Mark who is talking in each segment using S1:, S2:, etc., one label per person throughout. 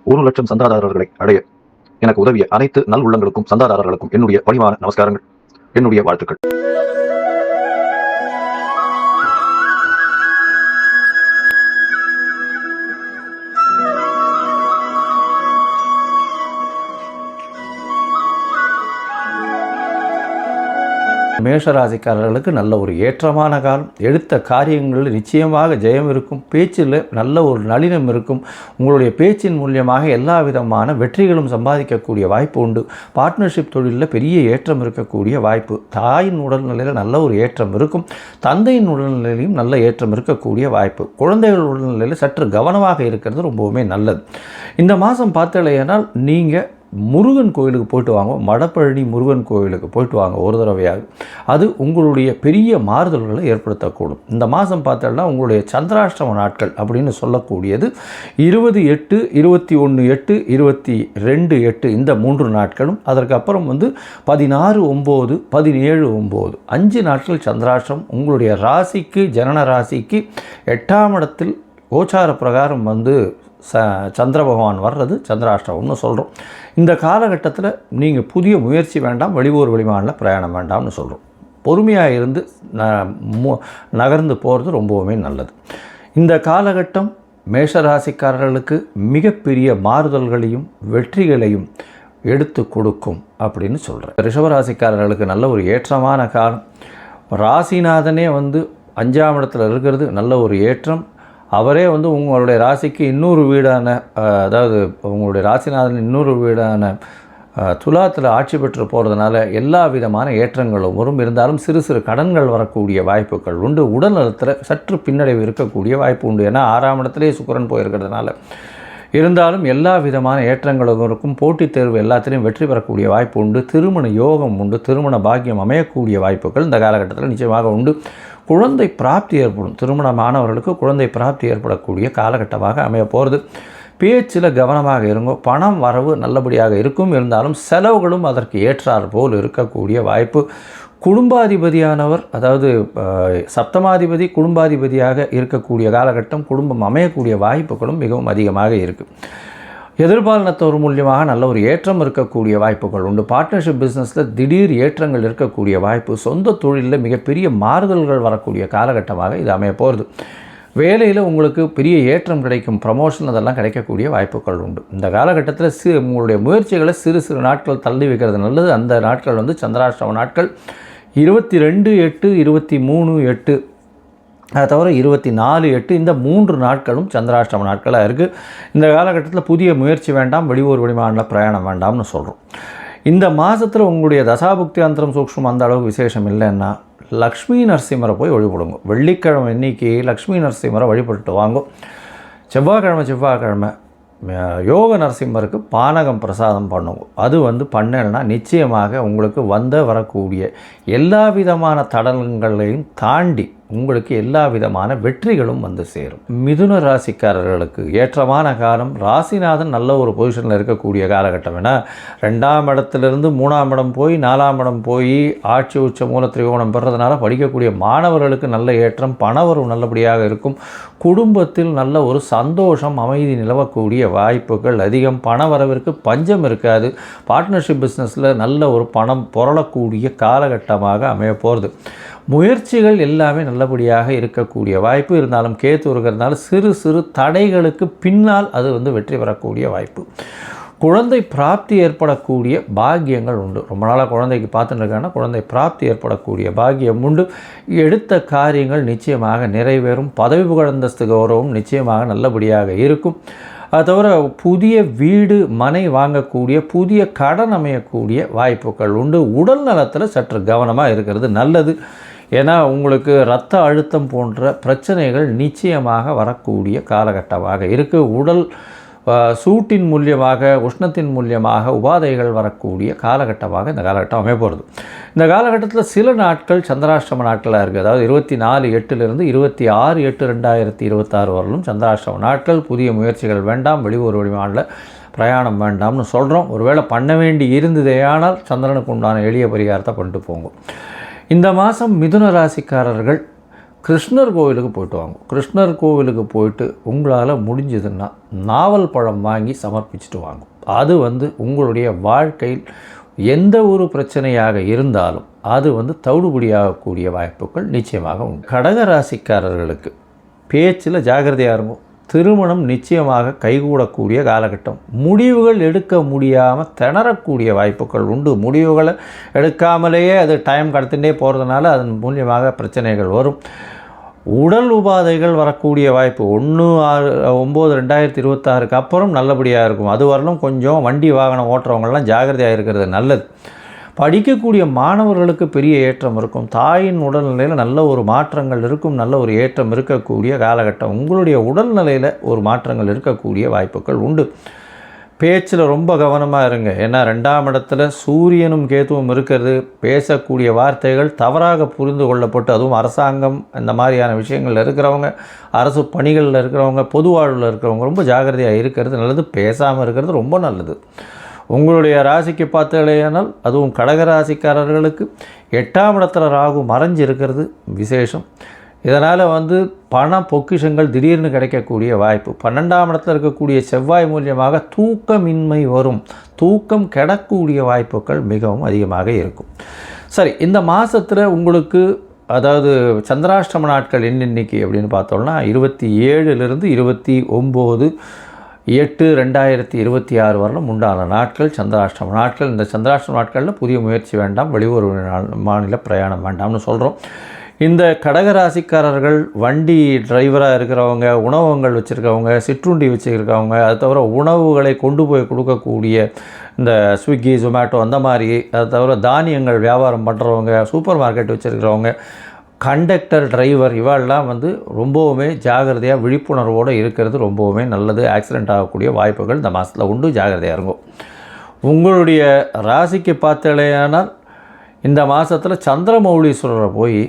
S1: 1,00,000 சந்தாதாரர்களை அடைய எனக்கு உதவிய அனைத்து நல் உள்ளங்களுக்கும் சந்தாதாரர்களுக்கும் என்னுடைய பணிவான நமஸ்காரங்கள், என்னுடைய வாழ்த்துக்கள்.
S2: மேஷராசிக்காரர்களுக்கு நல்ல ஒரு ஏற்றமான காலம். எடுத்த காரியங்களில் நிச்சயமாக ஜெயம் இருக்கும். பேச்சில் நல்ல ஒரு நளினம் இருக்கும். உங்களுடைய பேச்சின் மூலியமாக எல்லா விதமான வெற்றிகளும் சம்பாதிக்கக்கூடிய வாய்ப்பு உண்டு. பார்ட்னர்ஷிப் தொழிலில் பெரிய ஏற்றம் இருக்கக்கூடிய வாய்ப்பு. தாயின் உடல்நிலையில் நல்ல ஒரு ஏற்றம் இருக்கும். தந்தையின் உடல்நிலையிலும் நல்ல ஏற்றம் இருக்கக்கூடிய வாய்ப்பு. குழந்தைகள் உடல்நிலையில் சற்று கவனமாக இருக்கிறது ரொம்பவுமே நல்லது. இந்த மாதம் பார்த்தலையானால் நீங்கள் முருகன் கோயிலுக்கு போயிட்டு வாங்க. மடப்பழனி முருகன் கோயிலுக்கு போயிட்டு வாங்க ஒரு தடவையாக. அது உங்களுடைய பெரிய மாறுதல்களை ஏற்படுத்தக்கூடும். இந்த மாதம் பார்த்தோம்னா உங்களுடைய சந்திராஷ்டம நாட்கள் அப்படின்னு சொல்லக்கூடியது 20/8, 21/8, 22/8 இந்த 3 நாட்களும். அதற்கப்புறம் 16/9, 17/9 5 நாட்கள் சந்திராஷ்டம். உங்களுடைய ராசிக்கு ஜனன ராசிக்கு 8ஆம் இடத்தில் கோச்சார பிரகாரம் சந்திர பகவான் வர்றது சந்திராஷ்டமம்னு சொல்கிறோம். இந்த காலகட்டத்தில் நீங்கள் புதிய முயற்சி வேண்டாம், வெளியூர் வெளிமாநில பிரயாணம் வேண்டாம்னு சொல்கிறோம். பொறுமையாக இருந்து நகர்ந்து போகிறது ரொம்பவுமே நல்லது. இந்த காலகட்டம் மேஷராசிக்காரர்களுக்கு மிகப்பெரிய மாறுதல்களையும் வெற்றிகளையும் எடுத்து கொடுக்கும் அப்படின்னு சொல்கிறேன். ரிஷபராசிக்காரர்களுக்கு நல்ல ஒரு ஏற்றமான காலம். ராசிநாதனே 5ஆம் இடத்துல இருக்கிறது நல்ல ஒரு ஏற்றம். அவரே உங்களுடைய ராசிக்கு இன்னொரு வீடான, அதாவது உங்களுடைய ராசிநாதன் இன்னொரு வீடான துலாத்தில் ஆட்சி பெற்று போகிறதுனால எல்லா விதமான ஏற்றங்களும் வரும். இருந்தாலும் சிறு சிறு கடன்கள் வரக்கூடிய வாய்ப்புகள் உண்டு. உடல் நலத்தில் சற்று பின்னடைவு இருக்கக்கூடிய வாய்ப்பு உண்டு. ஏன்னா 6ஆம் இடத்துலேயே சுக்கிரன் போயிருக்கிறதுனால. இருந்தாலும் எல்லா விதமான ஏற்றங்களும் இருக்கும். போட்டித் தேர்வு எல்லாத்திலையும் வெற்றி பெறக்கூடிய வாய்ப்பு உண்டு. திருமண யோகம் உண்டு. திருமண பாக்கியம் அமையக்கூடிய வாய்ப்புகள் இந்த காலகட்டத்தில் நிச்சயமாக உண்டு. குழந்தை பிராப்தி ஏற்படும். திருமணமானவர்களுக்கு குழந்தை பிராப்தி ஏற்படக்கூடிய காலகட்டமாக அமைய போகிறது. பேச்சில் கவனமாக இருங்கோ. பணம் வரவு நல்லபடியாக இருக்கும். இருந்தாலும் செலவுகளும் அதற்கு ஏற்றார் போல் இருக்கக்கூடிய வாய்ப்பு. குடும்பாதிபதியானவர், அதாவது சப்தமாதிபதி குடும்பாதிபதியாக இருக்கக்கூடிய காலகட்டம். குடும்பம் அமையக்கூடிய வாய்ப்புகளும் மிகவும் அதிகமாக இருக்குது. எதிர்பாலினத்தோர் மூலியமாக நல்ல ஒரு ஏற்றம் இருக்கக்கூடிய வாய்ப்புகள் உண்டு. பார்ட்னர்ஷிப் பிஸ்னஸில் திடீர் ஏற்றங்கள் இருக்கக்கூடிய வாய்ப்பு. சொந்த தொழிலில் மிகப்பெரிய மாறுதல்கள் வரக்கூடிய காலகட்டமாக இது அமைய போகிறது. வேலையில் உங்களுக்கு பெரிய ஏற்றம் கிடைக்கும். ப்ரமோஷன் அதெல்லாம் கிடைக்கக்கூடிய வாய்ப்புகள் உண்டு. இந்த காலகட்டத்தில் உங்களுடைய முயற்சிகளை சிறு சிறு நாட்கள் தள்ளி வைக்கிறது நல்லது. அந்த நாட்கள் சந்திராஷ்டம நாட்கள் 22/8, 23/8, அதை தவிர 24/8 இந்த 3 நாட்களும் சந்திராஷ்டம நாட்களாக இருக்குது. இந்த காலகட்டத்தில் புதிய முயற்சி வேண்டாம், வெளியூர் வெளிமாநில பிரயாணம் வேண்டாம்னு சொல்கிறோம். இந்த மாதத்தில் உங்களுடைய தசாபுக்தி அந்தரம் சூக்ஷ்மம் அந்த அளவுக்கு விசேஷம் இல்லைன்னா லக்ஷ்மி நரசிம்மரை போய் வழிபடுங்க. வெள்ளிக்கிழமை இன்னைக்கு லக்ஷ்மி நரசிம்மரை வழிபட்டு வாங்கும். செவ்வாய்க்கிழமை யோக நரசிம்மருக்கு பானகம் பிரசாதம் பண்ணுங்க. அது பண்ணலைன்னா நிச்சயமாக உங்களுக்கு வரக்கூடிய எல்லா விதமான தடங்களையும் தாண்டி உங்களுக்கு எல்லா விதமான வெற்றிகளும் சேரும். மிதுன ராசிக்காரர்களுக்கு ஏற்றமான காலம். ராசிநாதன் நல்ல ஒரு பொசிஷனில் இருக்கக்கூடிய காலகட்டம். ஏன்னா 2ஆம் இடத்துலேருந்து 3ஆம் இடம் போய் 4ஆம் இடம் போய் ஆட்சி உச்ச மூல திரிகோணம் பெறதுனால படிக்கக்கூடிய மாணவர்களுக்கு நல்ல ஏற்றம். பணவரவு நல்லபடியாக இருக்கும். குடும்பத்தில் நல்ல ஒரு சந்தோஷம் அமைதி நிலவக்கூடிய வாய்ப்புகள் அதிகம். பணவரவிற்கு பஞ்சம் இருக்காது. பார்ட்னர்ஷிப் பிஸ்னஸில் நல்ல ஒரு பணம் புரளக்கூடிய காலகட்டமாக அமைய போகிறது. முயற்சிகள் எல்லாமே நல்லபடியாக இருக்கக்கூடிய வாய்ப்பு. இருந்தாலும் கேத்து இருக்கிறதுனால சிறு சிறு தடைகளுக்கு பின்னால் அது வெற்றி பெறக்கூடிய வாய்ப்பு. குழந்தை பிராப்தி ஏற்படக்கூடிய பாக்கியங்கள் உண்டு. ரொம்ப நாளாக குழந்தைக்கு பார்த்துட்டு இருக்காங்கன்னா குழந்தை பிராப்தி ஏற்படக்கூடிய பாக்கியம் உண்டு. எடுத்த காரியங்கள் நிச்சயமாக நிறைவேறும். பதவி புகழந்தஸ்து கௌரவம் நிச்சயமாக நல்லபடியாக இருக்கும். அது தவிர புதிய வீடு மனை வாங்கக்கூடிய, புதிய கடன் அமையக்கூடிய வாய்ப்புகள் உண்டு. உடல் நலத்தில் சற்று கவனமாக இருக்கிறது நல்லது. ஏன்னா உங்களுக்கு இரத்த அழுத்தம் போன்ற பிரச்சனைகள் நிச்சயமாக வரக்கூடிய காலகட்டமாக இருக்குது. உடல் சூட்டின் மூலியமாக, உஷ்ணத்தின் மூலியமாக உபாதைகள் வரக்கூடிய காலகட்டமாக இந்த காலகட்டம் அமைய போகிறது. இந்த காலகட்டத்தில் சில நாட்கள் சந்திராஷ்டம நாட்களாக இருக்குது. அதாவது 24/8 26/8/2026 வரலும் சந்திராஷ்டம நாட்கள். புதிய முயற்சிகள் வேண்டாம், வெளியூர் வெளிமாநில பிரயாணம் வேண்டாம்னு சொல்கிறோம். ஒருவேளை பண்ண வேண்டி இருந்ததேயானால் சந்திரனுக்கு உண்டான எளிய பரிகாரத்தை பண்ணிட்டு போங்க. இந்த மாதம் மிதுன ராசிக்காரர்கள் கிருஷ்ணர் கோவிலுக்கு போயிட்டு வாங்க. கிருஷ்ணர் கோவிலுக்கு போயிட்டு உங்களால் முடிஞ்சதுன்னா நாவல் பழம் வாங்கி சமர்ப்பிச்சுட்டு வாங்க. அது உங்களுடைய வாழ்க்கையில் எந்த ஒரு பிரச்சனையாக இருந்தாலும் அது தவிடுபடியாகக்கூடிய வாய்ப்புகள் நிச்சயமாக உண்டு. கடகராசிக்காரர்களுக்கு பேச்சில் ஜாகிரதையாக இருக்கும். திருமணம் நிச்சயமாக கைகூடக்கூடிய காலகட்டம். முடிவுகள் எடுக்க முடியாமல் திணறக்கூடிய வாய்ப்புகள் உண்டு. முடிவுகளை எடுக்காமலேயே அது டைம் கடத்திகிட்டே போகிறதுனால அதன் மூலியமாக பிரச்சனைகள் வரும். உடல் உபாதைகள் வரக்கூடிய வாய்ப்பு 1/9/2026 அப்புறம் நல்லபடியாக இருக்கும். அது வரலும் கொஞ்சம் வண்டி வாகனம் ஓட்டுறவங்கள்லாம் ஜாகிரதையாக இருக்கிறது நல்லது. படிக்கக்கூடிய மாணவர்களுக்கு பெரிய ஏற்றம் இருக்கும். தாயின் உடல்நிலையில் நல்ல ஒரு மாற்றங்கள் இருக்கும். நல்ல ஒரு ஏற்றம் இருக்கக்கூடிய காலகட்டம். உங்களுடைய உடல்நிலையில் ஒரு மாற்றங்கள் இருக்கக்கூடிய வாய்ப்புகள் உண்டு. பேச்சில் ரொம்ப கவனமாக இருங்க. ஏன்னா 2ஆம் இடத்துல சூரியனும் கேதுவும் இருக்கிறது. பேசக்கூடிய வார்த்தைகள் தவறாக புரிந்து கொள்ளப்பட்டு, அதுவும் அரசாங்கம் இந்த மாதிரியான விஷயங்களில் இருக்கிறவங்க, அரசு பணிகளில் இருக்கிறவங்க, பொது வாழ்வில் இருக்கிறவங்க ரொம்ப ஜாகிரதையாக இருக்கிறது நல்லது. பேசாமல் இருக்கிறது ரொம்ப நல்லது. உங்களுடைய ராசிக்கு பார்த்தீங்களேனால் அதுவும் கடகராசிக்காரர்களுக்கு 8ஆம் இடத்துல ராகு மறைஞ்சு இருக்கிறது விசேஷம். இதனால் பண பொக்கிஷங்கள் திடீர்னு கிடைக்கக்கூடிய வாய்ப்பு. 12ஆம் இடத்துல இருக்கக்கூடிய செவ்வாய் மூலியமாக தூக்கமின்மை வரும். தூக்கம் கெடக்கூடிய வாய்ப்புகள் மிகவும் அதிகமாக இருக்கும். சரி, இந்த மாதத்தில் உங்களுக்கு அதாவது சந்திராஷ்டம நாட்கள் என்னென்னைக்கு அப்படின்னு பார்த்தோம்னா 27லிருந்து 29/8/2026 வரலும் உண்டான நாட்கள் சந்திராஷ்டம நாட்கள். இந்த சந்திராஷ்டம நாட்களில் புதிய முயற்சி வேண்டாம், வெளியூர் மாநில பிரயாணம் வேண்டாம்னு சொல்கிறோம். இந்த கடகராசிக்காரர்கள் வண்டி டிரைவராக இருக்கிறவங்க, உணவகங்கள் வச்சுருக்கவங்க, சிற்றுண்டி வச்சுருக்கவங்க, அது தவிர உணவுகளை கொண்டு போய் கொடுக்கக்கூடிய இந்த ஸ்விக்கி, ஜொமேட்டோ அந்த மாதிரி, அது தவிர தானியங்கள் வியாபாரம் பண்ணுறவங்க, சூப்பர் மார்க்கெட் வச்சுருக்கிறவங்க, கண்டக்டர், டிரைவர் இவாளெல்லாம் ரொம்பவுமே ஜாகிரதையாக விழிப்புணர்வோடு இருக்கிறது ரொம்பவுமே நல்லது. ஆக்சிடெண்ட் ஆகக்கூடிய வாய்ப்புகள் இந்த மாதத்தில் உண்டு. ஜாகிரதையாக இருக்கும். உங்களுடைய ராசிக்கு பார்த்தலையானால் இந்த மாதத்தில் சந்திரமௌலீஸ்வரரை போய்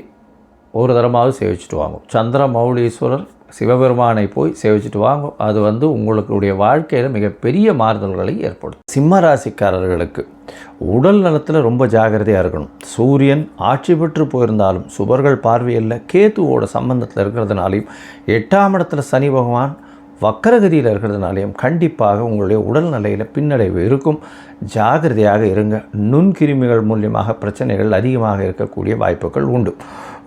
S2: ஒரு தரமாவது சேவிச்சுட்டு வாங்கும். சந்திரமௌலீஸ்வரர் சிவபெருமானை போய் சேவிச்சுட்டு வாங்கும். அது உங்களுடைய வாழ்க்கையில் மிகப்பெரிய மாறுதல்களை ஏற்படும். சிம்ம ராசிக்காரர்களுக்கு உடல் நலத்தில் ரொம்ப ஜாகிரதையாக இருக்கணும். சூரியன் ஆட்சி பெற்று போயிருந்தாலும் சுபர்கள் பார்வையில் கேதுவோட சம்பந்தத்தில் இருக்கிறதுனாலையும் 8ஆம் இடத்துல சனி பகவான் வக்கரகதியில் இருக்கிறதுனாலையும் கண்டிப்பாக உங்களுடைய உடல்நிலையில் பின்னடைவு இருக்கும். ஜாகிரதையாக இருங்க. நுண்கிருமிகள் மூலியமாக பிரச்சனைகள் அதிகமாக இருக்கக்கூடிய வாய்ப்புகள் உண்டு.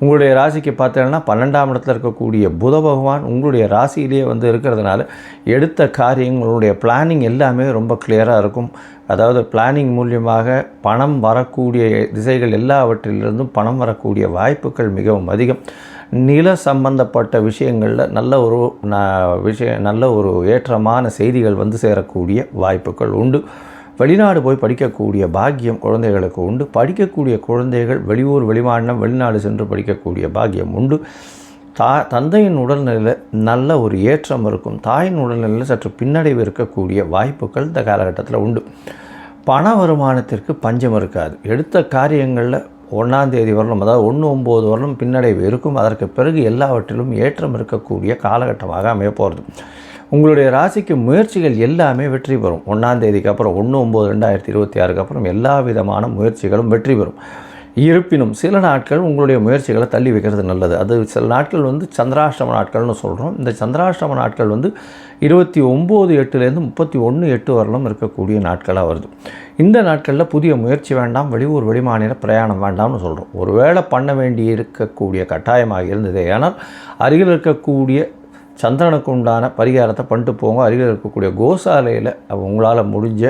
S2: உங்களுடைய ராசிக்கு பார்த்தீங்கன்னா 12ஆம் இடத்துல இருக்கக்கூடிய புத பகவான் உங்களுடைய ராசியிலேயே இருக்கிறதுனால எடுத்த காரியங்களுடைய பிளானிங் எல்லாமே ரொம்ப கிளியராக இருக்கும். அதாவது பிளானிங் மூலியமாக பணம் வரக்கூடிய திசைகள் எல்லாவற்றிலிருந்தும் பணம் வரக்கூடிய வாய்ப்புகள் மிகவும் அதிகம். நில சம்பந்தப்பட்ட விஷயங்களில் நல்ல ஒரு ஏற்றமான செய்திகள் சேரக்கூடிய வாய்ப்புகள் உண்டு. வெளிநாடு போய் படிக்கக்கூடிய பாக்கியம் குழந்தைகளுக்கு உண்டு. படிக்கக்கூடிய குழந்தைகள் வெளியூர், வெளிமாநிலம், வெளிநாடு சென்று படிக்கக்கூடிய பாக்கியம் உண்டு. தந்தையின் உடல்நிலையில் நல்ல ஒரு ஏற்றம் இருக்கும். தாயின் உடல்நிலையில் சற்று பின்னடைவு இருக்கக்கூடிய வாய்ப்புகள் இந்த காலகட்டத்தில் உண்டு. பண வருமானத்திற்கு பஞ்சம் இருக்காது. எடுத்த காரியங்களில் 1ஆம் தேதி வரலும், அதாவது 1/9 வரலும் பின்னடைவு இருக்கும். அதற்கு பிறகு எல்லாவற்றிலும் ஏற்றம் இருக்கக்கூடிய காலகட்டமாக அமைய போகிறது. உங்களுடைய ராசிக்கு முயற்சிகள் எல்லாமே வெற்றி பெறும். 1ஆம் தேதிக்கு அப்புறம் 1/9/2026 அப்புறம் எல்லா விதமான முயற்சிகளும் வெற்றி பெறும். இருப்பினும் சில நாட்கள் உங்களுடைய முயற்சிகளை தள்ளி வைக்கிறது நல்லது. அது சில நாட்கள் சந்திராஷ்டம நாட்கள்னு சொல்கிறோம். இந்த சந்திராஷ்டம நாட்கள் 29/8லேருந்து 31/8 வரலும் இருக்கக்கூடிய நாட்களாக வருது. இந்த நாட்களில் புதிய முயற்சி வேண்டாம், வெளியூர் வெளிமாநில பிரயாணம் வேண்டாம்னு சொல்கிறோம். ஒருவேளை பண்ண வேண்டி இருக்கக்கூடிய கட்டாயமாக இருந்ததே ஆனால் அருகில் இருக்கக்கூடிய சந்திரனுக்கு உண்டான பரிகாரத்தை பண்ணிட்டு போங்க. அருகில் இருக்கக்கூடிய கோசாலையில் உங்களால் முடிஞ்ச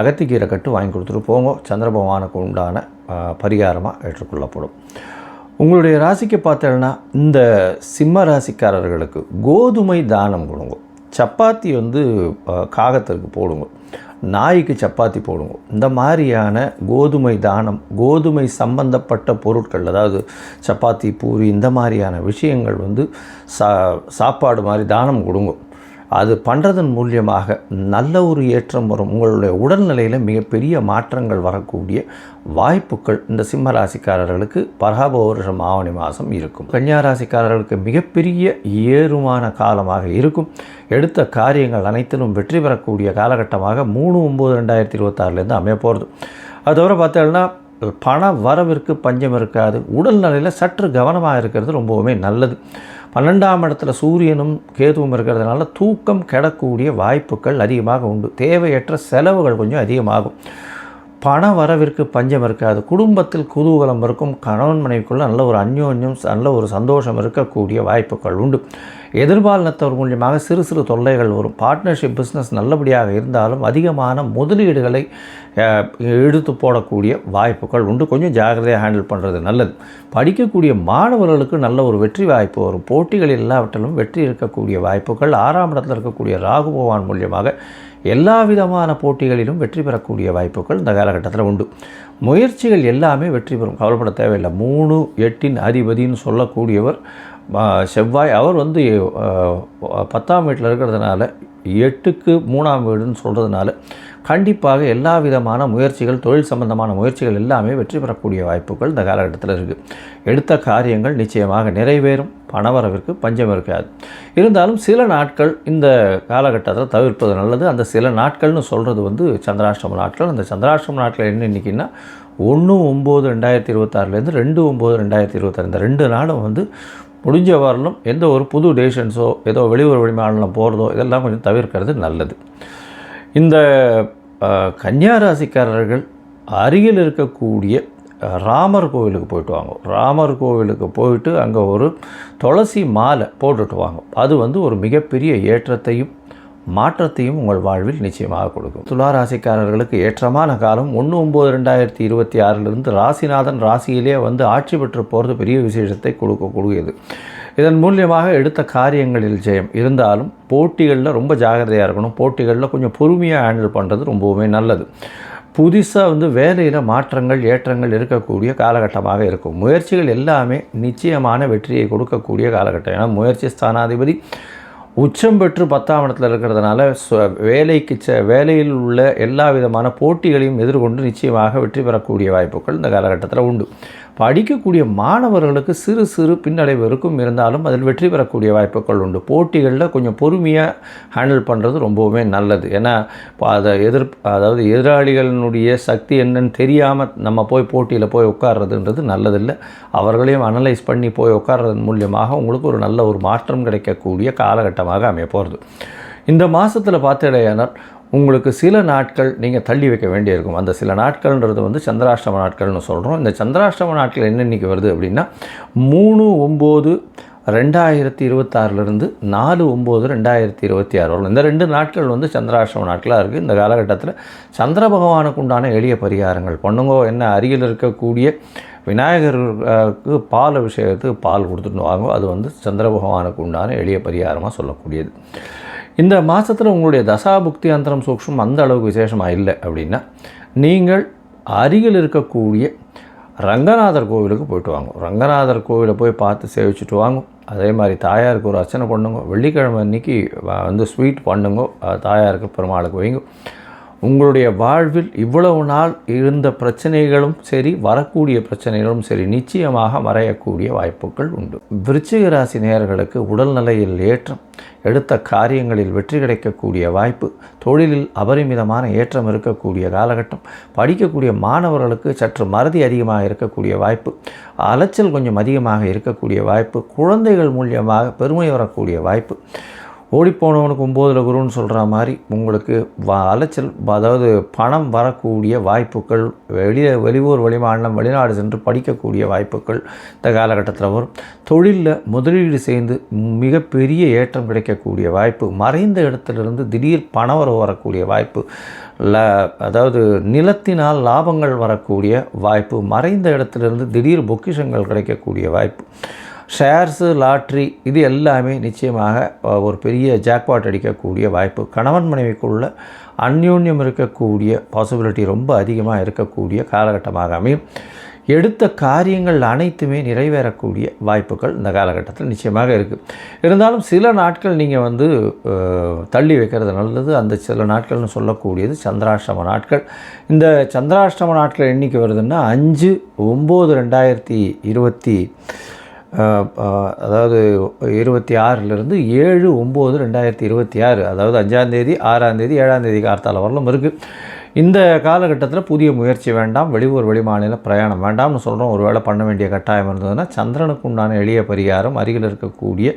S2: அகத்திக்கீரை கட்டு வாங்கி கொடுத்துட்டு போங்க. சந்திர பகவானுக்கு உண்டான பரிகாரமாக ஏற்றுக்கொள்ளப்படும். உங்களுடைய ராசிக்கு பார்த்தீங்கன்னா இந்த சிம்ம ராசிக்காரர்களுக்கு கோதுமை தானம் கொடுங்க. சப்பாத்தி காகத்திற்கு போடுங்க. நாய்க்கு சப்பாத்தி போடுங்க. இந்த மாதிரியான கோதுமை தானம், கோதுமை சம்பந்தப்பட்ட பொருட்கள், அதாவது சப்பாத்தி, பூரி இந்த மாதிரியான விஷயங்கள் சாப்பாடு மாதிரி தானம் கொடுங்க. அது பண்ணுறதன் மூலியமாக நல்ல ஒரு ஏற்றம் வரும். உங்களுடைய உடல்நிலையில் மிகப்பெரிய மாற்றங்கள் வரக்கூடிய வாய்ப்புகள் இந்த சிம்ம ராசிக்காரர்களுக்கு பராப வருஷம் ஆவணி மாதம் இருக்கும். கன்னியா ராசிக்காரர்களுக்கு மிகப்பெரிய ஏறுமான காலமாக இருக்கும். எடுத்த காரியங்கள் அனைத்திலும் வெற்றி பெறக்கூடிய காலகட்டமாக 3/9/2026 அமைய போகிறது. அது தவிர பார்த்தீங்கன்னா பண வரவிற்கு பஞ்சம் இருக்காது. உடல்நிலையில் சற்று கவனமாக இருக்கிறது ரொம்பவுமே நல்லது. 12ஆம் இடத்துல சூரியனும் கேதுவும் இருக்கிறதுனால தூக்கம் கெடக்கூடிய வாய்ப்புகள் அதிகமாக உண்டு. தேவையற்ற செலவுகள் கொஞ்சம் அதிகமாகும். பண வரவிற்கு பஞ்சம் இருக்காது. குடும்பத்தில் குதூகலம் இருக்கும். கணவன் மனைவிக்குள்ள நல்ல ஒரு அந்யோன்யம், நல்ல ஒரு சந்தோஷம் இருக்கக்கூடிய வாய்ப்புகள் உண்டு. எதிர்பாலினத்தவர் மூலியமாக சிறு சிறு தொல்லைகள் வரும். பார்ட்னர்ஷிப் பிஸ்னஸ் நல்லபடியாக இருந்தாலும் அதிகமான முதலீடுகளை எடுத்து போடக்கூடிய வாய்ப்புகள் உண்டு. கொஞ்சம் ஜாகிரதையாக ஹேண்டில் பண்ணுறது நல்லது. படிக்கக்கூடிய மாணவர்களுக்கு நல்ல ஒரு வெற்றி வாய்ப்பு வரும். போட்டிகள் எல்லாவற்றிலும் வெற்றி இருக்கக்கூடிய வாய்ப்புகள். 6ஆம் இடத்தில் இருக்கக்கூடிய ராகு பகவான் மூலியமாக எல்லா விதமான போட்டிகளிலும் வெற்றி பெறக்கூடிய வாய்ப்புகள் இந்த காலகட்டத்தில் உண்டு. முயற்சிகள் எல்லாமே வெற்றி பெறும். கவலைப்பட தேவையில்லை. 3 8 அதிபதினு சொல்லக்கூடியவர் செவ்வாய். அவர் 10ஆம் வீட்டில் இருக்கிறதுனால 8க்கு 3ஆம் வீடுன்னு சொல்கிறதுனால கண்டிப்பாக எல்லா விதமான முயற்சிகள், தொழில் சம்பந்தமான முயற்சிகள் எல்லாமே வெற்றி பெறக்கூடிய வாய்ப்புகள் இந்த காலகட்டத்தில் இருக்குது. எடுத்த காரியங்கள் நிச்சயமாக நிறைவேறும். பணவரவிற்கு பஞ்சம் இருக்காது. இருந்தாலும் சில நாட்கள் இந்த காலகட்டத்தில் தவிர்ப்பது நல்லது. அந்த சில நாட்கள்னு சொல்கிறது சந்திராஷ்டம நாட்கள். அந்த சந்திராஷ்டம நாட்கள் என்ன இன்றைக்கின்னா 1/9/2026 2/9/2026 இந்த 2 நாளும் முடிஞ்ச வரலும் எந்த ஒரு புது டெசிஷன்ஸோ ஏதோ வெளியூர் வெளிமாநிலம் போகிறதோ இதெல்லாம் கொஞ்சம் தவிர்க்கிறது நல்லது. இந்த கன்னியா ராசிக்காரர்கள் அருகில் இருக்கக்கூடிய ராமர் கோவிலுக்கு போயிட்டு வாங்க. ராமர் கோவிலுக்கு போயிட்டு அங்கே ஒரு துளசி மாலை போட்டுட்டு வாங்க. அது ஒரு மிகப்பெரிய ஏற்றத்தையும் மாற்றத்தையும் உங்கள் வாழ்வில் நிச்சயமாக கொடுக்கும். துலா ராசிக்காரர்களுக்கு ஏற்றமான காலம் 1/9/2026 ராசிநாதன் ராசியிலே ஆட்சி பெற்று போகிறது பெரிய விசேஷத்தை கொடுக்கக்கூடியது. இதன் மூலியமாக எடுத்த காரியங்களில் ஜெயம். இருந்தாலும் போட்டிகளில் ரொம்ப ஜாகிரதையாக இருக்கணும். போட்டிகளில் கொஞ்சம் பொறுமையாக ஹேண்டில் பண்ணுறது ரொம்பவுமே நல்லது. புதுசாக வேலையில் மாற்றங்கள் ஏற்றங்கள் இருக்கக்கூடிய காலகட்டமாக இருக்கும். முயற்சிகள் எல்லாமே நிச்சயமான வெற்றியை கொடுக்கக்கூடிய காலகட்டம். ஏன்னா முயற்சி ஸ்தானாதிபதி உச்சம் பெற்று 10ஆம் இடத்துல இருக்கிறதுனால வேலையில் உள்ள எல்லா விதமான போட்டிகளையும் எதிர்கொண்டு நிச்சயமாக வெற்றி பெறக்கூடிய வாய்ப்புகள் இந்த காலகட்டத்தில் உண்டு. படிக்கக்கூடிய மாணவர்களுக்கு சிறு சிறு பின்னடைவு இருக்கும். இருந்தாலும் அதில் வெற்றி பெறக்கூடிய வாய்ப்புகள் உண்டு. போட்டிகளில் கொஞ்சம் பொறுமையாக ஹேண்டில் பண்ணுறது ரொம்பவுமே நல்லது. ஏன்னா அதாவது எதிராளிகளினுடைய சக்தி என்னன்னு தெரியாமல் நம்ம போட்டியில் போய் உட்கார்றதுன்றது நல்லதில்லை. அவர்களையும் அனலைஸ் பண்ணி போய் உட்கார்றதன் மூலியமாக உங்களுக்கு ஒரு நல்ல ஒரு மாற்றம் கிடைக்கக்கூடிய காலகட்டமாக அமைய போகிறது. இந்த மாதத்தில் பார்த்தீங்கன்னா உங்களுக்கு சில நாட்கள் நீங்கள் தள்ளி வைக்க வேண்டியிருக்கும். அந்த சில நாட்கள்ன்றது சந்திராஷ்டம நாட்கள்னு சொல்கிறோம். இந்த சந்திராஷ்டம நாட்கள் என்னென்னைக்கு வருது அப்படின்னா 3/9/2026 4/9/2026 வரும். இந்த 2 நாட்கள் சந்திராஷ்டம நாட்களாக இருக்குது. இந்த காலகட்டத்தில் சந்திர பகவானுக்கு உண்டான எளிய பரிகாரங்கள் பண்ணுங்க. என்ன அருகில் இருக்கக்கூடிய விநாயகருக்கு பால் அபிஷேகத்துக்கு பால் கொடுத்துட்டு வாங்க. அது சந்திர பகவானுக்கு உண்டான எளிய பரிகாரமாக சொல்லக்கூடியது. இந்த மாதத்தில் உங்களுடைய தசாபுக்தி அந்தரம் சூக்ஷ்மம் அந்த அளவுக்கு விசேஷமாக இல்லை அப்படின்னா நீங்கள் அருகில் இருக்கக்கூடிய ரங்கநாதர் கோவிலுக்கு போய்ட்டு வாங்க. ரங்கநாதர் கோவிலை போய் பார்த்து சேவிச்சுட்டு வாங்க. அதே மாதிரி தாயாருக்கு ஒரு அர்ச்சனை பண்ணுங்க. வெள்ளிக்கிழமை அன்றைக்கி ஸ்வீட் பண்ணுங்க. தாயாருக்கு பெருமாளுக்கு வைங்க. உங்களுடைய வாழ்வில் இவ்வளவு நாள் இருந்த பிரச்சனைகளும் சரி, வரக்கூடிய பிரச்சனைகளும் சரி, நிச்சயமாக மறையக்கூடிய வாய்ப்புகள் உண்டு. விருச்சிக ராசி நேயர்களுக்கு உடல்நிலையில் ஏற்றம், எடுத்த காரியங்களில் வெற்றி கிடைக்கக்கூடிய வாய்ப்பு, தொழிலில் அபரிமிதமான ஏற்றம் இருக்கக்கூடிய காலகட்டம். படிக்கக்கூடிய மாணவர்களுக்கு சற்று மறதி அதிகமாக இருக்கக்கூடிய வாய்ப்பு, அலைச்சல் கொஞ்சம் அதிகமாக இருக்கக்கூடிய வாய்ப்பு, குழந்தைகள் மூலியமாக பெருமை வரக்கூடிய வாய்ப்பு. ஓடிப்போனவனுக்கு 9ல் குருன்னு சொல்கிற மாதிரி உங்களுக்கு அலைச்சல், அதாவது பணம் வரக்கூடிய வாய்ப்புகள், வெளியூர் வெளிமாநிலம் வெளிநாடு சென்று படிக்கக்கூடிய வாய்ப்புகள் இந்த காலகட்டத்தில் வரும். தொழிலில் முதலீடு செய்து மிகப்பெரிய ஏற்றம் கிடைக்கக்கூடிய வாய்ப்பு, மறைந்த இடத்திலிருந்து திடீர் பணவரவு வரக்கூடிய வாய்ப்பு, அதாவது நிலத்தினால் லாபங்கள் வரக்கூடிய வாய்ப்பு, மறைந்த இடத்திலிருந்து திடீர் பொக்கிஷங்கள் கிடைக்கக்கூடிய வாய்ப்பு, ஷேர்ஸு, லாட்ரி இது எல்லாமே நிச்சயமாக ஒரு பெரிய ஜாக்பாட் அடிக்கக்கூடிய வாய்ப்பு. கணவன் மனைவிக்குள்ள அந்யோன்யம் இருக்கக்கூடிய பாசிபிலிட்டி ரொம்ப அதிகமாக இருக்கக்கூடிய காலகட்டமாக அமையும். எடுத்த காரியங்கள் அனைத்துமே நிறைவேறக்கூடிய வாய்ப்புகள் இந்த காலகட்டத்தில் நிச்சயமாக இருக்குது. இருந்தாலும் சில நாட்கள் நீங்கள் தள்ளி வைக்கிறது நல்லது. அந்த சில நாட்கள்னு சொல்லக்கூடியது சந்திராஷ்டம நாட்கள். இந்த சந்திராஷ்டம நாட்கள் என்றைக்கு வருதுன்னா 5/9/2026 அதாவது 26 7/9/2026 அதாவது 5ஆம் தேதி 6ஆம் தேதி 7ஆம் தேதி கார்த்தால வரலும் இருக்குது. இந்த காலகட்டத்தில் புதிய முயற்சி வேண்டாம், வெளியூர் வெளிமாநில பிரயாணம் வேண்டாம்னு சொல்கிறோம். ஒரு வேளை பண்ண வேண்டிய கட்டாயம் இருந்ததுன்னா சந்திரனுக்கு உண்டான எளிய பரிகாரம், அருகில் இருக்கக்கூடிய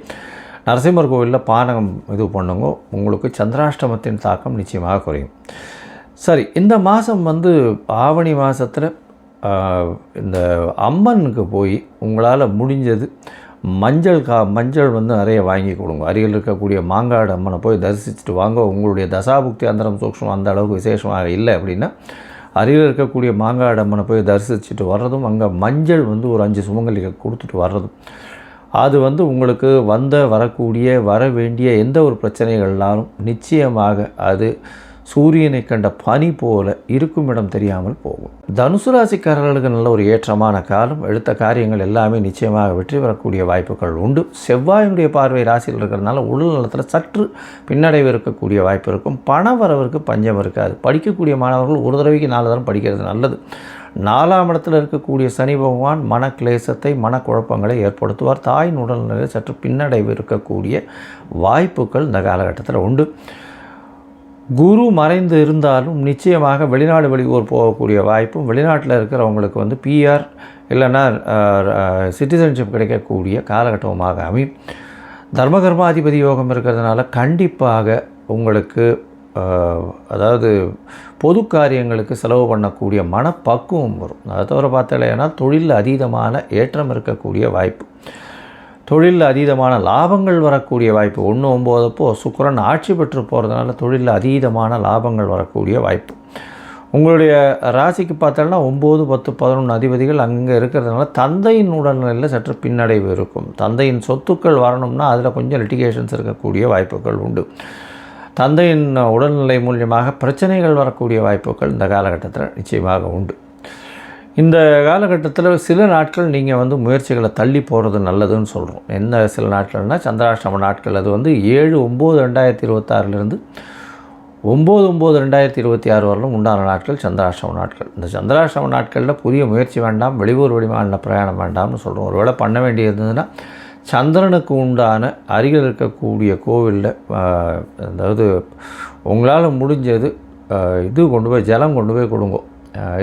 S2: நரசிம்மர் கோவிலில் பானகம் இது பண்ணுங்க. உங்களுக்கு சந்திராஷ்டமத்தின் தாக்கம் நிச்சயமாக குறையும். சரி, இந்த மாதம் வந்து ஆவணி மாதத்தில் இந்த அம்மனுக்கு போய் உங்களால் முடிஞ்சது மஞ்சள் வந்து நிறைய வாங்கி கொடுங்க. அருகில் இருக்கக்கூடிய மாங்காடு அம்மனை போய் தரிசிச்சுட்டு வாங்க. உங்களுடைய தசாபுக்தி அந்தரம் சூக்ஷ்மம் அந்த அளவுக்கு விசேஷமாக இல்லை அப்படின்னா அருகில் இருக்கக்கூடிய மாங்காடு அம்மனை போய் தரிசிச்சுட்டு வர்றதும், அங்கே மஞ்சள் வந்து ஒரு 5 சுமங்கலிகள் கொடுத்துட்டு வர்றதும், அது வந்து உங்களுக்கு வர வேண்டிய எந்த ஒரு பிரச்சனைகள்னாலும் நிச்சயமாக அது சூரியனை கண்ட பனி போல இருக்கும் இடம் தெரியாமல் போகும். தனுசு ராசிக்காரர்களுக்கு நல்ல ஒரு ஏற்றமான காலம். எடுத்த காரியங்கள் எல்லாமே நிச்சயமாக வெற்றி பெறக்கூடிய வாய்ப்புகள் உண்டு. செவ்வாயினுடைய பார்வை ராசியில் இருக்கிறதுனால உடல் நலத்தில் சற்று பின்னடைவு இருக்கக்கூடிய வாய்ப்பு இருக்கும். பண வரவிற்கு பஞ்சம் இருக்காது. படிக்கக்கூடிய மாணவர்கள் ஒரு தடவைக்கு 4 தரம் படிக்கிறது நல்லது. 4ஆம் இடத்தில் இருக்கக்கூடிய சனி பகவான் மனக்லேசத்தை மனக்குழப்பங்களை ஏற்படுத்துவார். தாயின் உடல்நிலையில் சற்று பின்னடைவு இருக்கக்கூடிய வாய்ப்புகள் இந்த காலகட்டத்தில் உண்டு. குரு மறைந்து இருந்தாலும் நிச்சயமாக வெளிநாடு வெளியூர் போகக்கூடிய வாய்ப்பும், வெளிநாட்டில் இருக்கிறவங்களுக்கு வந்து பிஆர் இல்லைன்னா சிட்டிசன்ஷிப் கிடைக்கக்கூடிய காலகட்டமாக அமையும். தர்மகர்மாதிபதி யோகம் இருக்கிறதுனால கண்டிப்பாக உங்களுக்கு அதாவது பொது காரியங்களுக்கு செலவு பண்ணக்கூடிய மனப்பக்குவம் வரும். அதை தவிர பார்த்தலைன்னா தொழிலில் அதீதமான ஏற்றம் இருக்கக்கூடிய வாய்ப்பு, தொழிலில் அதீதமான லாபங்கள் வரக்கூடிய வாய்ப்பு. 1-9 சுக்கிரன் ஆட்சி பெற்று போகிறதுனால தொழிலில் அதீதமான லாபங்கள் வரக்கூடிய வாய்ப்பு. உங்களுடைய ராசிக்கு பார்த்தோன்னா 9, 10, 11 அதிபதிகள் அங்கே இருக்கிறதுனால தந்தையின் உடல்நிலையில் சற்று பின்னடைவு இருக்கும். தந்தையின் சொத்துக்கள் வரணும்னா அதில் கொஞ்சம் லிட்டிகேஷன்ஸ் இருக்கக்கூடிய வாய்ப்புகள் உண்டு. தந்தையின் உடல்நிலை மூலியமாக பிரச்சனைகள் வரக்கூடிய வாய்ப்புகள் இந்த காலகட்டத்தில் நிச்சயமாக உண்டு. இந்த காலகட்டத்தில் சில நாட்கள் நீங்கள் வந்து முயற்சிகளை தள்ளி போகிறது நல்லதுன்னு சொல்கிறோம். என்ன சில நாட்கள்னால் சந்திராஷ்டம நாட்கள். அது வந்து 7/9/2026 9/9/2026 வரலும் உண்டான நாட்கள் சந்திராஷ்டம நாட்கள். இந்த சந்திராஷ்டம நாட்களில் புதிய முயற்சி வேண்டாம், வெளியூர் வெளிமாநில பிரயாணம் வேண்டாம்னு சொல்கிறோம். ஒரு வேளை பண்ண வேண்டியதுன்னா சந்திரனுக்கு உண்டான அருகில் இருக்கக்கூடிய கோவிலில் அதாவது உங்களால் முடிஞ்சது இது கொண்டு போய் ஜலம் கொண்டு போய் கொடுங்க.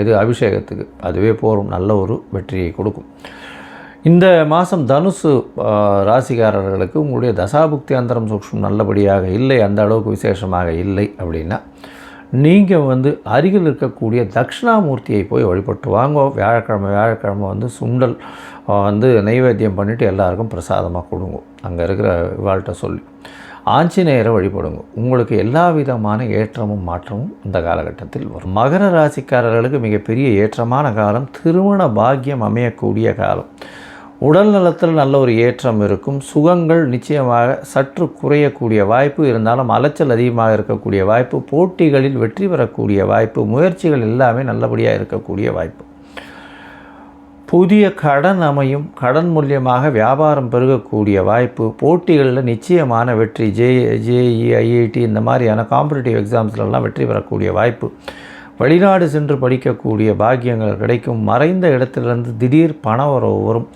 S2: இது அபிஷேகத்துக்கு அதுவே போகும், நல்ல ஒரு வெற்றியை கொடுக்கும். இந்த மாதம் தனுசு ராசிக்காரர்களுக்கு உங்களுடைய தசாபுக்தி அந்தரம் சூக்ஷ்மம் நல்லபடியாக இல்லை, அந்த அளவுக்கு விசேஷமாக இல்லை அப்படின்னா நீங்கள் வந்து அருகில் இருக்கக்கூடிய தட்சிணாமூர்த்தியை போய் வழிபட்டு வாங்க. வியாழக்கிழமை வந்து சுண்டல் வந்து நைவேத்தியம் பண்ணிவிட்டு எல்லாருக்கும் பிரசாதமாக கொடுங்க. அங்கே இருக்கிற வாழ்கிட்ட சொல்லி ஆஞ்சநேயரை வழிபடுங்க. உங்களுக்கு எல்லா விதமான ஏற்றமும் மாற்றமும் இந்த காலகட்டத்தில் வரும். மகர ராசிக்காரர்களுக்கு மிகப்பெரிய ஏற்றமான காலம், திருமண பாக்கியம் அமையக்கூடிய காலம். உடல் நலத்தில் நல்ல ஒரு ஏற்றம் இருக்கும். சுகங்கள் நிச்சயமாக சற்று குறையக்கூடிய வாய்ப்பு இருந்தாலும் அலைச்சல் அதிகமாக இருக்கக்கூடிய வாய்ப்பு, போட்டிகளில் வெற்றி பெறக்கூடிய வாய்ப்பு, முயற்சிகள் எல்லாமே நல்லபடியாக இருக்கக்கூடிய வாய்ப்பு. புதிய கடன் அமையும், கடன் மூலியமாக வியாபாரம் பெருகக்கூடிய வாய்ப்பு, போட்டிகளில் நிச்சயமான வெற்றி, ஜேஇ ஐஐடி இந்த மாதிரியான காம்படிட்டிவ் எக்ஸாம்ஸ்லாம் வெற்றி பெறக்கூடிய வாய்ப்பு, வெளிநாடு சென்று படிக்கக்கூடிய பாக்கியங்கள் கிடைக்கும், மறைந்த இடத்திலிருந்து திடீர் பண வரவு வரும்,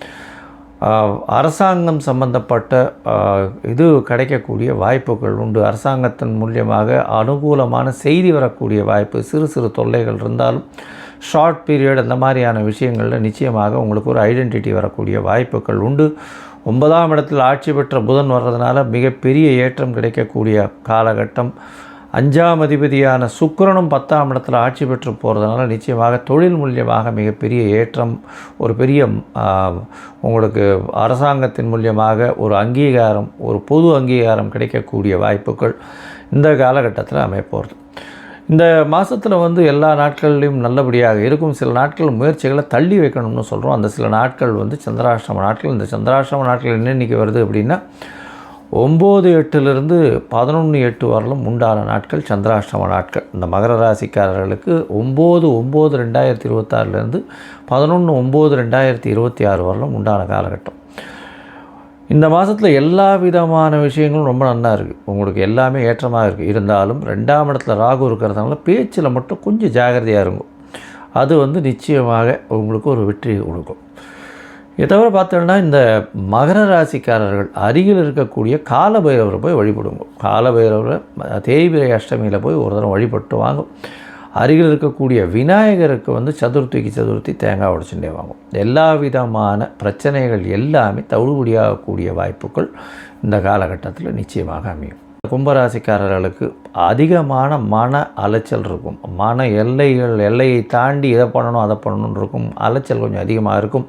S2: அரசாங்கம் சம்பந்தப்பட்ட இது கிடைக்கக்கூடிய வாய்ப்புகள் உண்டு. அரசாங்கத்தின் மூலியமாக அனுகூலமான செய்தி வரக்கூடிய வாய்ப்பு, சிறு சிறு தொல்லைகள் இருந்தாலும் ஷார்ட் பீரியட் அந்த மாதிரியான விஷயங்களில் நிச்சயமாக உங்களுக்கு ஒரு ஐடென்டிட்டி வரக்கூடிய வாய்ப்புகள் உண்டு. 9ஆம் இடத்தில் ஆட்சி பெற்ற புதன் வர்றதுனால மிகப்பெரிய ஏற்றம் கிடைக்கக்கூடிய காலகட்டம். 5ஆம் அதிபதியான சுக்கிரனும் 10ஆம் இடத்தில் ஆட்சி பெற்று போகிறதுனால நிச்சயமாக தொழில் மூலியமாக மிகப்பெரிய ஏற்றம், ஒரு பெரிய உங்களுக்கு அரசாங்கத்தின் மூலியமாக ஒரு அங்கீகாரம், ஒரு பொது அங்கீகாரம் கிடைக்கக்கூடிய வாய்ப்புகள் இந்த காலகட்டத்தில் அமையப்போகிறது. இந்த மாதத்தில் வந்து எல்லா நாட்கள்லையும் நல்லபடியாக இருக்கும். சில நாட்கள் முயற்சிகளை தள்ளி வைக்கணும்னு சொல்கிறோம். அந்த சில நாட்கள் வந்து சந்திராஷ்டம நாட்கள். இந்த சந்திராஷ்டம நாட்கள் என்னென்னைக்கு வருது அப்படின்னா 9/8 11/8 வரலும் உண்டான நாட்கள் சந்திராஷ்டம நாட்கள். இந்த மகர ராசிக்காரர்களுக்கு 9/9/2026 11/9/2026 வரலும் உண்டான காலகட்டம். இந்த மாதத்தில் எல்லா விதமான விஷயங்களும் ரொம்ப நல்லா இருக்குது. உங்களுக்கு எல்லாமே ஏற்றமாக இருக்குது. இருந்தாலும் 2ஆம் இடத்துல ராகு இருக்கிறதுனால பேச்சில் மட்டும் கொஞ்சம் ஜாகிரதையாக இருக்கும். அது வந்து நிச்சயமாக உங்களுக்கு ஒரு வெற்றி கொடுக்கும். இதை தவிர பார்த்தோன்னா இந்த மகர ராசிக்காரர்கள் அருகில் இருக்கக்கூடிய காலபைரவரை போய் வழிபடுங்க. காலபைரவரை தேய்பிரை அஷ்டமியில் போய் ஒரு தடவை வழிபட்டு வாங்க. அருகில் இருக்கக்கூடிய விநாயகருக்கு வந்து சதுர்த்தி தேங்காய் உடைச்சுட்டே வாங்கும். எல்லா விதமான பிரச்சனைகள் எல்லாமே தவிடுபடியாகக்கூடிய வாய்ப்புகள் இந்த காலகட்டத்தில் நிச்சயமாக அமையும். கும்பராசிக்காரர்களுக்கு அதிகமான மன அலைச்சல் இருக்கும். மன எல்லையை தாண்டி இதை பண்ணணும் அதை பண்ணணுன்னு இருக்கும். அலைச்சல் கொஞ்சம் அதிகமாக இருக்கும்.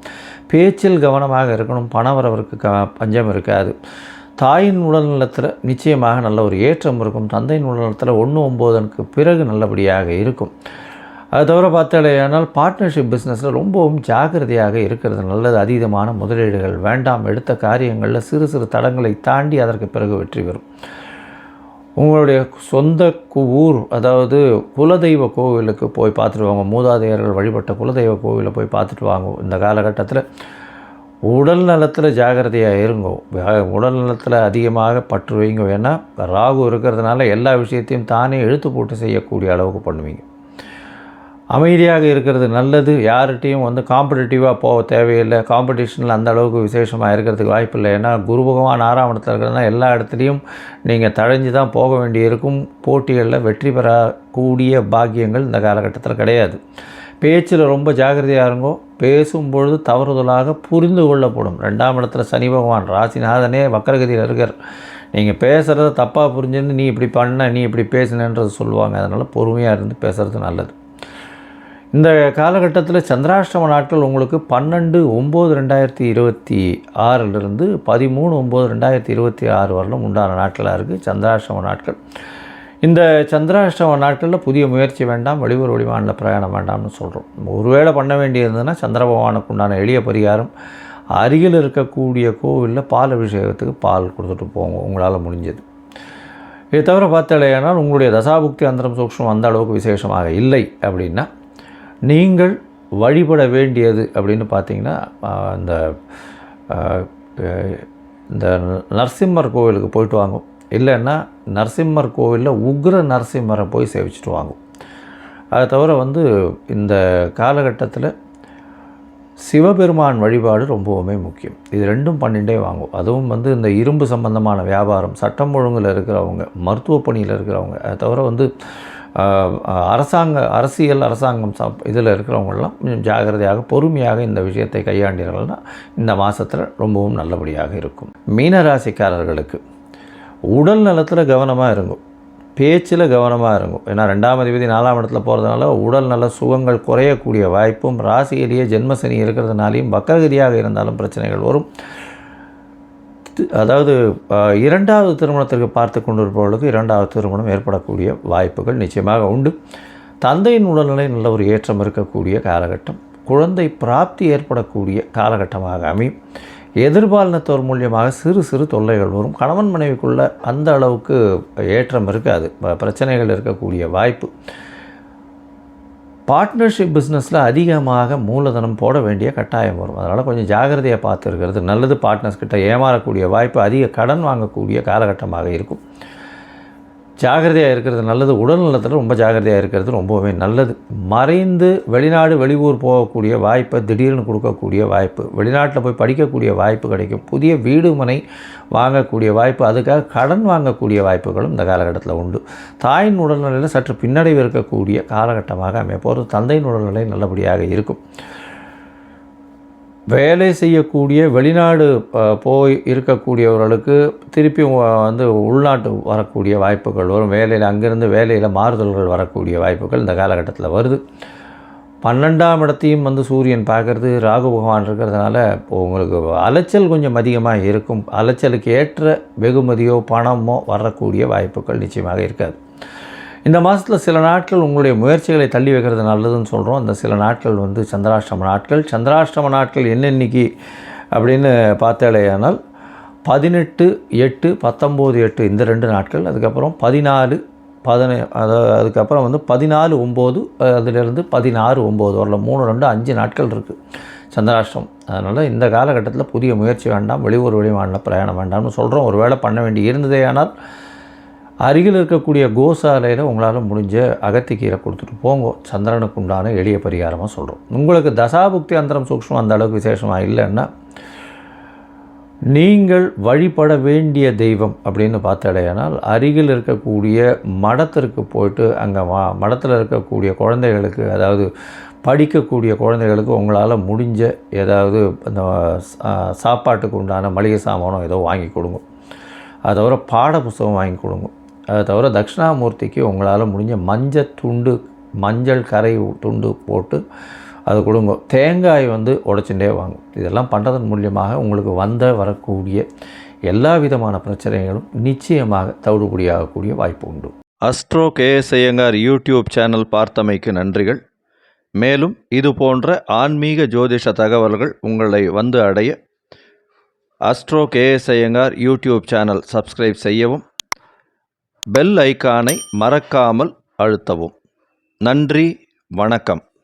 S2: பேச்சில் கவனமாக இருக்கணும். பணவரவருக்கு பஞ்சம் இருக்காது. தாயின் உடல்நலத்தில் நிச்சயமாக நல்ல ஒரு ஏற்றம் இருக்கும். தந்தையின் உடல்நலத்தில் 1-9 பிறகு நல்லபடியாக இருக்கும். அது தவிர பார்த்தாலேயானால் பார்ட்னர்ஷிப் பிஸ்னஸில் ரொம்பவும் ஜாக்கிரதையாக இருக்கிறது நல்லது. அதீதமான முதலீடுகள் வேண்டாம். எடுத்த காரியங்களில் சிறு சிறு தடங்களை தாண்டி அதற்கு பிறகு வெற்றி பெறும். உங்களுடைய சொந்த ஊர், அதாவது குலதெய்வ கோவிலுக்கு போய் பார்த்துட்டு வாங்க. மூதாதையர்கள் வழிபட்ட குலதெய்வ கோவிலில் போய் பார்த்துட்டு வாங்க. இந்த காலகட்டத்தில் உடல் நலத்தில் ஜாகிரதையாக இருங்கோ. உடல் நலத்தில் அதிகமாக பற்று வைங்க. ஏன்னா ராகு இருக்கிறதுனால எல்லா விஷயத்தையும் தானே இழுத்து போட்டு செய்யக்கூடிய அளவுக்கு பண்ணுவீங்க. அமைதியாக இருக்கிறது நல்லது. யார்கிட்டையும் வந்து காம்படிட்டிவாக போக தேவையில்லை. காம்படிஷனில் அந்த அளவுக்கு விசேஷமாக இருக்கிறதுக்கு வாய்ப்பு இல்லை. ஏன்னா குரு பகவான் 6ஆம் இடத்துல இருக்கிறதுனா எல்லா இடத்துலையும் நீங்கள் தழைஞ்சு தான் போக வேண்டியிருக்கும். போட்டிகளில் வெற்றி பெறக்கூடிய பாக்கியங்கள் இந்த காலகட்டத்தில் கிடையாது. பேச்சில் ரொம்ப ஜாகிரதையாக இருங்கோ. பேசும்பொழுது தவறுதலாக புரிந்து கொள்ளப்படும். 2ஆம் இடத்துல சனி பகவான் ராசிநாதனே வக்கரகதியில் இருக்கார். நீங்கள் பேசுகிறத தப்பாக புரிஞ்சுன்னு நீ இப்படி பண்ண, நீ இப்படி பேசினன்றது சொல்லுவாங்க. அதனால் பொறுமையாக இருந்து பேசுகிறது நல்லது. இந்த காலகட்டத்தில் சந்திராஷ்டம நாட்கள் உங்களுக்கு 12/9/2026 13/9/2026 வரலும் உண்டான நாட்களாக இருக்குது சந்திராஷ்டம நாட்கள். இந்த சந்திராஷ்டம நாட்களில் புதிய முயற்சி வேண்டாம். வெளியூர் வெளிமாநில பிரயாணம் வேண்டாம்னு சொல்கிறோம். ஒருவேளை பண்ண வேண்டியிருந்ததுன்னா சந்திர பகவானுக்கு உண்டான எளிய பரிகாரம், அருகில் இருக்கக்கூடிய கோவிலில் பால் அபிஷேகத்துக்கு பால் கொடுத்துட்டு போங்க உங்களால் முடிஞ்சது. இதை தவிர பார்த்தாலேயானால் உங்களுடைய தசாபுக்தி அந்தரம் சூக்ஷ்மம் அந்த அளவுக்கு விசேஷமாக இல்லை அப்படின்னா நீங்கள் வழிபட வேண்டியது அப்படின்னு பார்த்தீங்கன்னா இந்த நரசிம்மர் கோவிலுக்கு போயிட்டு வாங்கும். இல்லைன்னா நரசிம்மர் கோவிலில் உக்ர நரசிம்மரை போய் சேவிச்சுட்டு வாங்கும். அதை தவிர வந்து இந்த காலகட்டத்தில் சிவபெருமான் வழிபாடு ரொம்பவுமே முக்கியம். இது ரெண்டும் பண்ணிகிட்டே வாங்கும். அதுவும் வந்து இந்த இரும்பு சம்பந்தமான வியாபாரம், சட்டம் ஒழுங்கில் இருக்கிறவங்க, மருத்துவ பணியில் இருக்கிறவங்க, அதை தவிர வந்து அரசாங்கம் இதில் இருக்கிறவங்களாம் கொஞ்சம் ஜாகிரதையாக பொறுமையாக இந்த விஷயத்தை கையாண்டீர்கள்னா இந்த மாதத்தில் ரொம்பவும் நல்லபடியாக இருக்கும். மீனராசிக்காரர்களுக்கு உடல் நலத்தில் கவனமாக இருக்கும். பேச்சில் கவனமாக இருக்கும். ஏன்னா 2ஆம் அதிபதி 4ஆம் இடத்துல போகிறதுனால உடல் நல சுகங்கள் குறையக்கூடிய வாய்ப்பும், ராசியிலேயே ஜென்மசனி இருக்கிறதுனாலையும் வக்கரகதியாக இருந்தாலும் பிரச்சனைகள் வரும். அதாவது 2வது திருமணத்திற்கு பார்த்து கொண்டிருப்பவர்களுக்கு 2வது திருமணம் ஏற்படக்கூடிய வாய்ப்புகள் நிச்சயமாக உண்டு. தந்தையின் உடல்நிலை நல்ல ஒரு ஏற்றம் இருக்கக்கூடிய காலகட்டம். குழந்தை பிராப்தி ஏற்படக்கூடிய காலகட்டமாக அமையும். எதிர்பாலினத்தோர் மூலியமாக சிறு சிறு தொல்லைகள் வரும். கணவன் மனைவிக்குள்ள அந்த அளவுக்கு ஏற்றம் இருக்காது. பிரச்சனைகள் இருக்கக்கூடிய வாய்ப்பு. பார்ட்னர்ஷிப் பிஸ்னஸில் அதிகமாக மூலதனம் போட வேண்டிய கட்டாயம் வரும். அதனால் கொஞ்சம் ஜாகிரதையாக பார்த்து இருக்கிறது நல்லது. பார்ட்னர்ஸ்கிட்ட ஏமாறக்கூடிய வாய்ப்பு, அதிக கடன் வாங்கக்கூடிய காலகட்டமாக இருக்கும். ஜாகிரதையாக இருக்கிறது நல்லது. உடல் நலத்தில் ரொம்ப ஜாகிரதையாக இருக்கிறது ரொம்பவே நல்லது. மறைந்து வெளிநாடு வெளியூர் போகக்கூடிய வாய்ப்பை திடீர்னு கொடுக்கக்கூடிய வாய்ப்பு, வெளிநாட்டில் போய் படிக்கக்கூடிய வாய்ப்பு கிடைக்கும். புதிய வீடு மனை வாங்கக்கூடிய வாய்ப்பு, அதுக்காக கடன் வாங்கக்கூடிய வாய்ப்புகளும் இந்த காலகட்டத்தில் உண்டு. தாயின் உடல்நிலையில் சற்று பின்னடைவு இருக்கக்கூடிய காலகட்டமாக அமைய போகிறது. தந்தையின் உடல்நிலை நல்லபடியாக இருக்கும். வேலை செய்யக்கூடிய வெளிநாடு போய் இருக்கக்கூடியவர்களுக்கு திருப்பி வந்து உள்நாட்டு வரக்கூடிய வாய்ப்புகள் வரும். வேலையில் அங்கேருந்து வேலையில் மாறுதல்கள் வரக்கூடிய வாய்ப்புகள் இந்த காலகட்டத்தில் வருது. 12ஆம் இடத்தையும் வந்து சூரியன் பார்க்குறது, ராகு பகவான் இருக்கிறதுனால உங்களுக்கு அலைச்சல் கொஞ்சம் அதிகமாக இருக்கும். அலைச்சலுக்கு ஏற்ற வெகுமதியோ பணமோ வரக்கூடிய வாய்ப்புகள் நிச்சயமாக இருக்காது. இந்த மாதத்தில் சில நாட்கள் உங்களுடைய முயற்சிகளை தள்ளி வைக்கிறது நல்லதுன்னு சொல்கிறோம். அந்த சில நாட்கள் வந்து சந்திராஷ்டம நாட்கள். சந்திராஷ்டம நாட்கள் என்னென்னைக்கு அப்படின்னு பார்த்தாலேயானால் 18/8 இந்த 2 நாட்கள், அதுக்கப்புறம் 14 அதுக்கப்புறம் வந்து 14/9 அதிலிருந்து 16/9 வரல 3 2 5 நாட்கள் இருக்குது சந்திராஷ்டமம். அதனால் இந்த காலகட்டத்தில் புதிய முயற்சி வேண்டாம். வெளியூர் வெளிமாநில பிரயாணம் வேண்டாம்னு சொல்கிறோம். ஒரு வேளை பண்ண வேண்டி இருந்ததே ஆனால் அருகில் இருக்கக்கூடிய கோசாலையில் உங்களால் முடிஞ்ச அகத்திக்கீரை கொடுத்துட்டு போங்க. சந்திரனுக்கு உண்டான எளிய பரிகாரமாக சொல்கிறோம். உங்களுக்கு தசாபுக்தி அந்தரம் சூக்ஷ்மம் அந்த அளவுக்கு விசேஷமாக இல்லைன்னா நீங்கள் வழிபட வேண்டிய தெய்வம் அப்படின்னு பார்த்தடையானால் அருகில் இருக்கக்கூடிய மடத்திற்கு போயிட்டு அங்கே மடத்தில் இருக்கக்கூடிய குழந்தைகளுக்கு, அதாவது படிக்கக்கூடிய குழந்தைகளுக்கு உங்களால் முடிஞ்ச ஏதாவது அந்த சாப்பாட்டுக்கு உண்டான மளிகை சாமானோ ஏதோ வாங்கி கொடுங்க. அதை தவிர பாட புஸ்தகம் வாங்கி கொடுங்க. அதை தவிர தட்சிணாமூர்த்திக்கு உங்களால் முடிஞ்ச மஞ்சள் கரை துண்டு போட்டு அது கொடுங்க. தேங்காய் உடைச்சுட்டே வாங்க. இதெல்லாம் பண்ணுறதன் மூலியமாக உங்களுக்கு வரக்கூடிய எல்லா விதமான பிரச்சனைகளும் நிச்சயமாக தவிடுபடியாகக்கூடிய வாய்ப்பு உண்டு.
S1: Astro KS Iyengar YouTube channel பார்த்தமைக்கு நன்றிகள். மேலும் இது போன்ற ஆன்மீக ஜோதிஷ தகவல்கள் உங்களை அடைய astro KS Iyengar YouTube channel subscribe செய்யவும், பெல் ஐக்கானை மறக்காமல் அழுத்தவும். நன்றி, வணக்கம்.